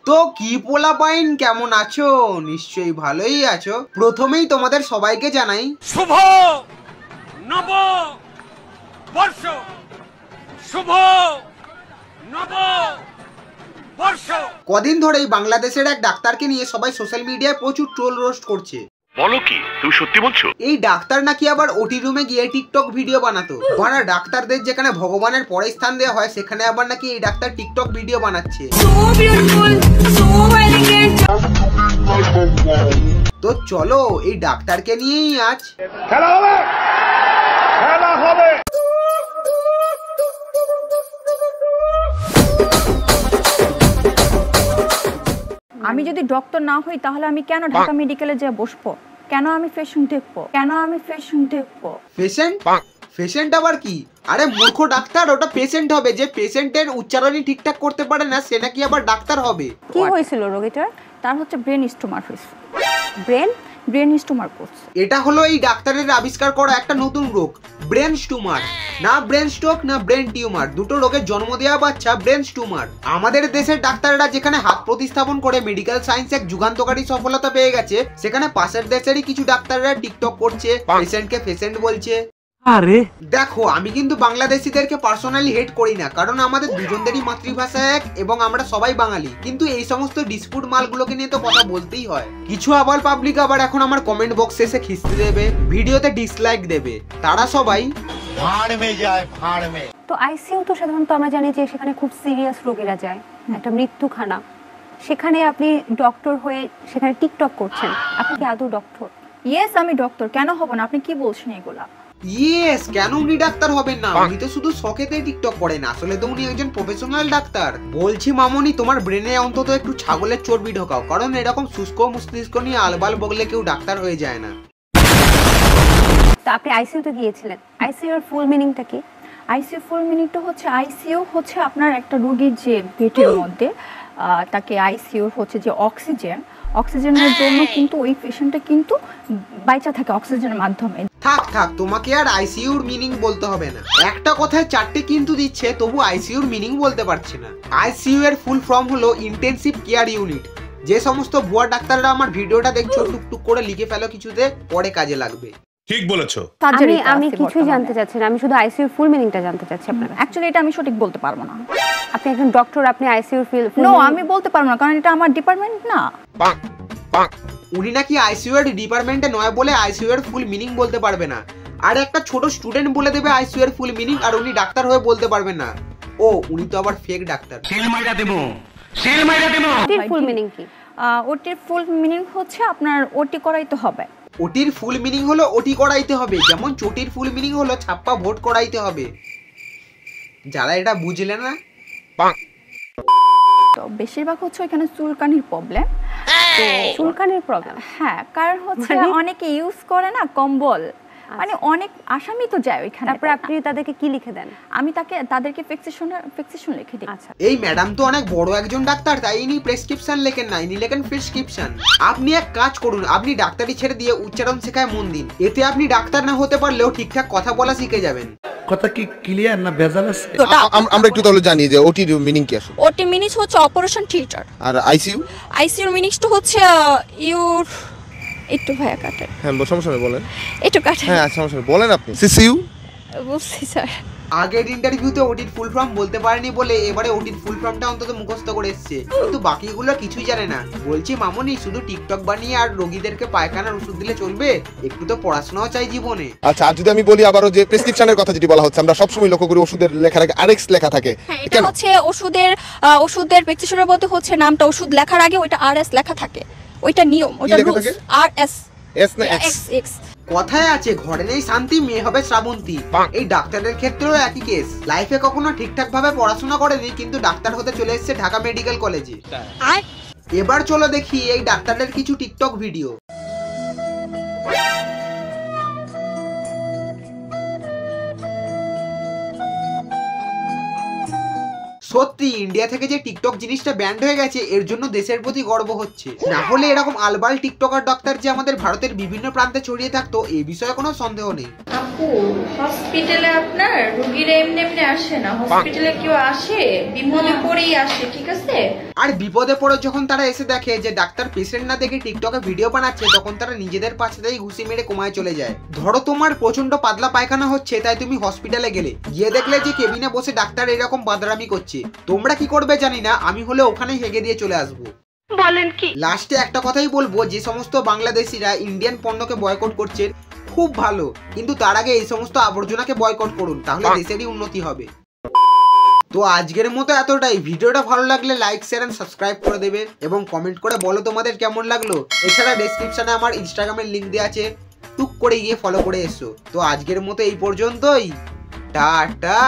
তো কি পোলাপাইন কেমন আছো? নিশ্চয়ই ভালোই আছো। প্রথমেই তোমাদের সবাইকে জানাই শুভ নববর্ষ, শুভ নববর্ষ। কদিন ধরেই বাংলাদেশের এক ডাক্তারকে নিয়ে সবাই সোশ্যাল মিডিয়ায় প্রচুর ট্রোল রোস্ট করছে। বলো কি, তুমি সত্যি বলছো? এই ডাক্তার নাকি আবার ওটি রুমে গিয়ে টিকটক ভিডিও বানাতো। বানা ডাক্তারদের যেখানে ভগবানের পরে স্থান দেওয়া হয় সেখানে আবার নাকি এই ডাক্তার টিকটক ভিডিও বানাচ্ছে। তো চলো এই ডাক্তারকে নিয়েই আজ খেলা হবে, খেলা হবে। আমি যদি ডক্টর না হই তাহলে আমি কেন ঢাকা মেডিকেলে যেয়ে বসবো? কেন আমি পেশেন্ট দেখবো? পেশেন্ট আবার কি? আরে মূর্খ ডাক্তার, ওটা পেশেন্ট হবে। যে পেশেন্টের উচ্চারণই ঠিকঠাক করতে পারে না সে নাকি আবার ডাক্তার হবে। কি হয়েছিল রোগীটার? তার হচ্ছে ব্রেন স্টোমার হয়েছে। ব্রেন স্টোমার করছে। এটা হলো এই ডাক্তারের আবিষ্কার করা একটা নতুন রোগ, ব্রেন স্টুমার। না ব্রেন স্ট্রোক না ব্রেন টিউমার, দুটো রোগের জন্ম দেওয়া বাচ্চা ব্রেন স্টুমার। আমাদের দেশের ডাক্তাররা যেখানে হাত প্রতিস্থাপন করে মেডিকেল সায়েন্স এক যুগান্তকারী সফলতা পেয়ে গেছে, সেখানে পাশের দেশেরই কিছু ডাক্তাররা টিকটক করছে, পেশেন্টকে পেশেন্ট বলছে। আরে দেখো, আমি কিন্তু বাংলাদেশিদেরকে পার্সোনালি হেট করি না, কারণ আমাদের দুজনদেরই মাতৃভাষা এক এবং আমরা সবাই বাঙালি। কিন্তু এই সমস্ত ডিসপুট মালগুলোকে নিয়ে তো কথা বলতেই হয়। কিছু আবার পাবলিক আবার এখন আমার কমেন্ট বক্সে এসে খিস্তি দেবে, ভিডিওতে ডিসলাইক দেবে। তারা সবাই ভাড় মে যায়, ভাড় মে। তো আইসিইউ তো সাধারণত আমরা জানি যে সেখানে খুব সিরিয়াস রোগীরা যায়, একটা মৃত্যুখানা। সেখানে আপনি ডক্টর হয়ে সেখানে টিকটক করছেন, আপনি কি আদৌ ডক্টর? ইয়েস, আমি ডক্টর। কেন হব না? আপনি কি বলছেন এগুলা? ইয়েস, কেন উনি ডাক্তার হবেন না? উনি তো শুধু শখেতে টিকটক করেন, আসলে তো উনি একজন প্রফেশনাল ডাক্তার। বলছি মামনি, তোমার ব্রেনে অন্তত একটু ছাগলের চর্বি ঢোকাও, কারণ এরকম শুষ্ক মস্তিষ্ক নিয়ে আলবাল বগলে কেউ ডাক্তার হয়ে যায় না। তো আপনি আইসিইউতে গিয়েছিলেন, আইসিইউ এর ফুল মিনিংটা কি? আইসিইউ ফুল মিনিংটা হচ্ছে, আইসিইউ হচ্ছে আপনার একটা রোগীর যে পেটের মধ্যে তাকে আইসিইউ হচ্ছে যে অক্সিজেনের জন্য কিন্তু ওই পেশেন্টটা কিন্তু বাইচা থাকে অক্সিজেনের মাধ্যমে। থাক, তোমাকে আর আইসিইউর মিনিং বলতে হবে না। একটা কথায় চারটে কিন্তু দিচ্ছে, তবু আইসিইউর মিনিং বলতে পারছে না। আইসিইউ এর ফুল ফর্ম হলো ইন্টেনসিভ কেয়ার ইউনিট। যে সমস্ত ভুয়া ডাক্তাররা আমার ভিডিওটা দেখছো, টুকটুক করে লিখে ফেলো কিছুতে, পরে কাজে লাগবে। ঠিক বলেছো। আমি কিছুই জানতে চাচ্ছি না, আমি শুধু আইসিইউ ফুল মিনিংটা জানতে চাচ্ছি আপনার। অ্যাকচুয়ালি এটা আমি সঠিক বলতে পারবো না। আপনি একজন ডক্টর, আপনি আইসিইউ নো, আমি বলতে পারবো না, কারণ এটা আমার ডিপার্টমেন্ট না। উনি নাকি আইসিইউ এর ডিপার্টমেন্টে নয় বলে আইসিইউ এর ফুল মিনিং বলতে পারবে না। আর একটা ছোট স্টুডেন্ট বলে দেবে আইসিইউ এর ফুল মিনিং, আর উনি ডাক্তার হয়ে বলতে পারবেন না। ও, উনি তো আবার ফেক ডাক্তার। সেল মাইরা দেবো। ওটির ফুল মিনিং কি? ওটির ফুল মিনিং হচ্ছে আপনার ওটি করাইতে হবে। ওটির ফুল মিনিং হলো ওটি করাইতে হবে, যেমন চটির ফুল মিনিং হলো ছাপ্পা ভোট করাইতে হবে। যারা এটা বুঝলে না, তো বেশিরভাগ হচ্ছে এখানে চুলকানির প্রবলেম। তো চুলকানির প্রবলেম? হ্যাঁ, কারণ হচ্ছে অনেকে ইউজ করে না কম্বল, মানে অনেক আসামি তো যায় ওইখানে। তারপর আপনি তাদেরকে কি লিখে দেন? আমি তাদেরকে ফিক্সেশন লিখে দিই। আচ্ছা, এই ম্যাডাম তো অনেক বড় একজন ডাক্তার, তাই ইনি প্রেসক্রিপশন লেখেন না, ইনি লেখেন প্রেসক্রিপশন। আপনি এক কাজ করুন, আপনি ডাক্তারি ছেড়ে দিয়ে উচ্চারণ শেখায় মন দিন। এতে আপনি ডাক্তার না হতে পারলেও ঠিকঠাক কথা বলা শিখে যাবেন। কথা কি ক্লিয়ার না ভেজাল আছে? আমরা একটু তাহলে জানি যে ওটির মিনিং কি আসলে? ওটি মিনিংস হচ্ছে অপারেশন থিয়েটার। আর আইসিইউ মিনিংসটা হচ্ছে ইউর একটু ভাইয়া কাটেন। হ্যাঁ, সমস্যা নেই, বলেন। একটু কাটেন। হ্যাঁ, সমস্যা নেই, বলেন আপনি। সিসিইউ বুঝছি স্যার। আগের ইন্টারভিউতে ওটির ফুল ফর্ম বলতে পারেনি বলে এবারে ওটির ফুল ফর্মটা অন্তত মুখস্থ করে এসেছে, কিন্তু বাকিগুলো কিছুই জানে না। বলছি মামনি, শুধু টিকটক বানিয়ে আর রোগীদেরকে পায়খানার ওষুধ দিলে চলবে? একটু তো পড়াশোনাও চাই জীবনে। আচ্ছা, আর যদি আমি বলি আবারও যে প্রেসক্রিপশনের কথা যেটি বলা হচ্ছে, আমরা সবসময় লক্ষ্য করি ওষুধের লেখার আগে আরএক্স লেখা থাকে। এটা হচ্ছে ওষুধের প্রেসক্রিপশনের মধ্যে হচ্ছে নামটা ওষুধ লেখার আগে ওইটা আরএস লেখা থাকে। ওইটা নিয়ম, ওইটা রুলস। আরএস এস না এক্স। কথায় আছে ঘরে নেই শান্তি, মেয়ে হবে শ্রাবন্তী। এই ডাক্তারের ক্ষেত্রেও একই কেস। লাইফে কখনো ঠিকঠাক ভাবে পড়াশোনা করেনি, কিন্তু ডাক্তার হতে চলে এসেছে ঢাকা মেডিকেল কলেজে। এবার চলো দেখি এই ডাক্তারের কিছু টিকটক ভিডিও। সত্যি ইন্ডিয়া থেকে যে টিকটক জিনিসটা ব্যান্ড হয়ে গেছে, এর জন্য দেশের প্রতি গর্ব হচ্ছে। না হলে এরকম আলবাল টিকটকার ডাক্তার যে আমাদের ভারতের বিভিন্ন প্রান্তে ছড়িয়ে থাকতো, এই বিষয়ে কোনো সন্দেহ নেই। আপু হসপিটালে আপনার রোগীরা এমনি এমনি আসে না, হসপিটালে কেউ আসে বিপদে পড়েই আসে, ঠিক আছে? আর বিপদে পড়ে যখন তারা এসে দেখে যে ডাক্তার পেশেন্ট না দেখে টিকটকে ভিডিও বানাচ্ছে, তখন তারা নিজেদের পাশেতেই ঘুষি মেরে কোমায় চলে যায়। ধরো তোমার প্রচন্ড পাতলা পায়খানা হচ্ছে, তাই তুমি হসপিটালে গেলে, গিয়ে দেখলে যে কেবিনে বসে ডাক্তার এরকম বাদরামি করছে, তোমরা কি করবে জানি না, আমি হলে ওখানেই হেগে দিয়ে চলে আসবো। বলেন কি? লাস্টে একটা কথাই বলবো, যে সমস্ত বাংলাদেশিরা ইন্ডিয়ান পণ্যকে বয়কট করছে খুব ভালো, কিন্তু তার আগে এই সমস্ত আবর্জনাকে বয়কট করুন, তাহলে দেশেরই উন্নতি হবে। তো আজকের মতো এতটাই। ভিডিওটা ভালো লাগলে লাইক শেয়ার এন্ড সাবস্ক্রাইব করে দেবে এবং কমেন্ট করে বলো তোমাদের কেমন লাগলো। এছাড়া ডেসক্রিপশনে আমার ইনস্টাগ্রামের লিংক দেওয়া আছে, টুক করে গিয়ে ফলো করে এসো। তো আজকের মতো এই পর্যন্তই, টাটা।